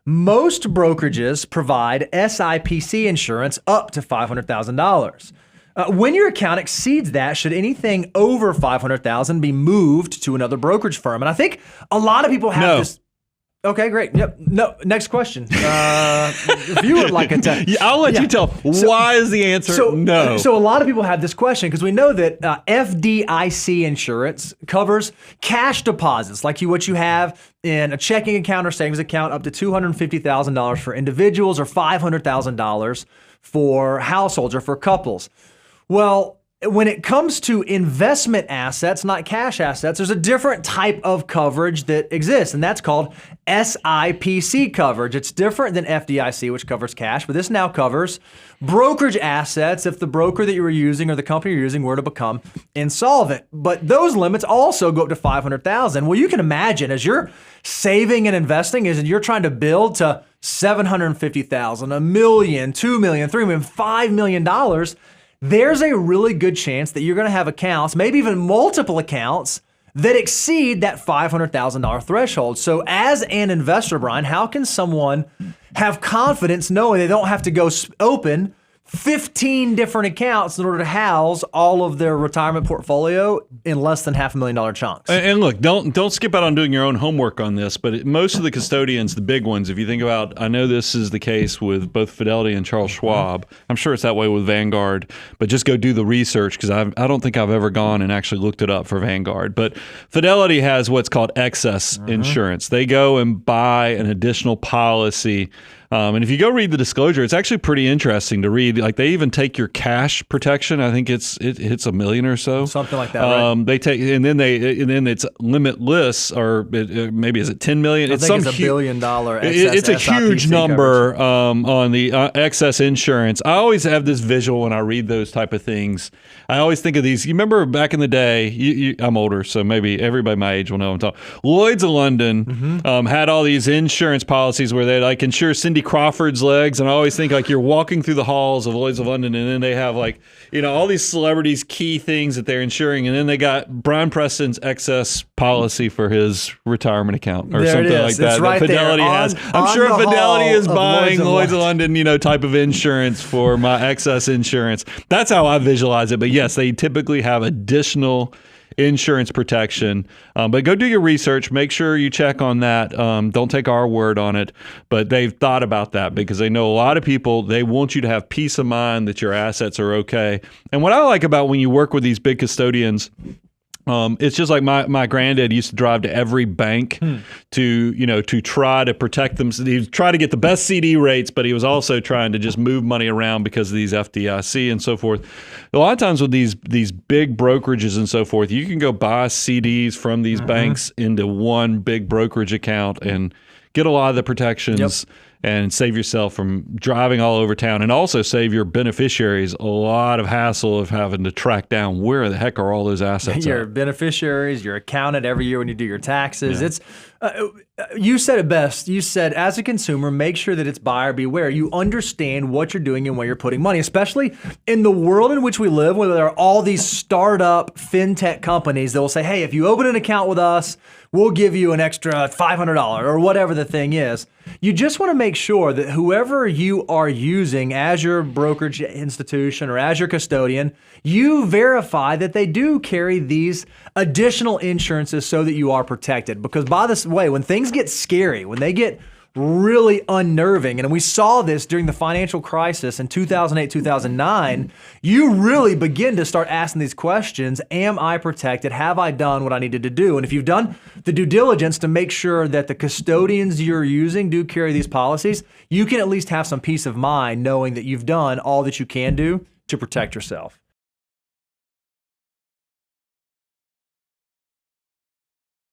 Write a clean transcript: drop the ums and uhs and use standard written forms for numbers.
Most brokerages provide SIPC insurance up to $500,000. When your account exceeds that, should anything over $500,000 be moved to another brokerage firm? And I think a lot of people have this. Okay, great. Yep. No. Next question. If you would like to, I'll let you tell. Why is the answer no? So a lot of people have this question because we know that FDIC insurance covers cash deposits, like what you have in a checking account or savings account, up to $250,000 for individuals or $500,000 for households or for couples. Well, when it comes to investment assets, not cash assets, there's a different type of coverage that exists, and that's called SIPC coverage. It's different than FDIC, which covers cash, but this now covers brokerage assets if the broker that you were using or the company you're using were to become insolvent. But those limits also go up to $500,000. Well, you can imagine as you're saving and investing, as you're trying to build to $750,000, $1 million, $2 million, $3 million, $5 million, there's a really good chance that you're going to have accounts, maybe even multiple accounts, that exceed that $500,000 threshold. So as an investor, Brian, how can someone have confidence knowing they don't have to go open 15 different accounts in order to house all of their retirement portfolio in less than $500,000 chunks? And look, don't skip out on doing your own homework on this, but most of the custodians, the big ones, if you think about, I know this is the case with both Fidelity and Charles Schwab. I'm sure it's that way with Vanguard, but just go do the research because I don't think I've ever gone and actually looked it up for Vanguard. But Fidelity has what's called excess insurance. They go and buy an additional policy. And if you go read the disclosure, it's actually pretty interesting to read. Like they even take your cash protection. I think it hits $1 million or so, something like that. Right? They take, and then it's limitless, or maybe is it 10 million? I think it's $1 billion. It's a huge number on the excess insurance. I always have this visual when I read those type of things. I always think of these. You remember back in the day? I'm older, so maybe everybody my age will know what I'm talking. Lloyd's of London had all these insurance policies where they like insure Cindy Crawford's legs, and I always think like you're walking through the halls of Lloyd's of London, and then they have like all these celebrities' key things that they're insuring, and then they got Brian Preston's excess policy for his retirement account or something like that. It's right that Fidelity has. I'm sure Fidelity is buying Lloyd's of London, type of insurance for my excess insurance. That's how I visualize it. But yes, they typically have additional insurance protection. But go do your research. Make sure you check on that. Don't take our word on it. But they've thought about that because they know a lot of people, they want you to have peace of mind that your assets are okay. And what I like about when you work with these big custodians, it's just like my granddad used to drive to every bank to try to protect them. He was trying to get the best CD rates, but he was also trying to just move money around because of these FDIC and so forth. A lot of times with these big brokerages and so forth, you can go buy CDs from these banks into one big brokerage account and get a lot of the protections. And save yourself from driving all over town, and also save your beneficiaries a lot of hassle of having to track down where the heck are all those assets. Your beneficiaries, your accountant every year when you do your taxes. It's you said it best. You said, as a consumer, make sure that it's buyer beware. You understand what you're doing and where you're putting money, especially in the world in which we live, where there are all these startup fintech companies that will say, hey, if you open an account with us, we'll give you an extra $500 or whatever the thing is. You just want to make sure that whoever you are using as your brokerage institution or as your custodian, you verify that they do carry these additional insurances so that you are protected. Because by this way, when things get scary, when they get really unnerving, and we saw this during the financial crisis in 2008, 2009, you really begin to start asking these questions. Am I protected? Have I done what I needed to do? And if you've done the due diligence to make sure that the custodians you're using do carry these policies, you can at least have some peace of mind knowing that you've done all that you can do to protect yourself.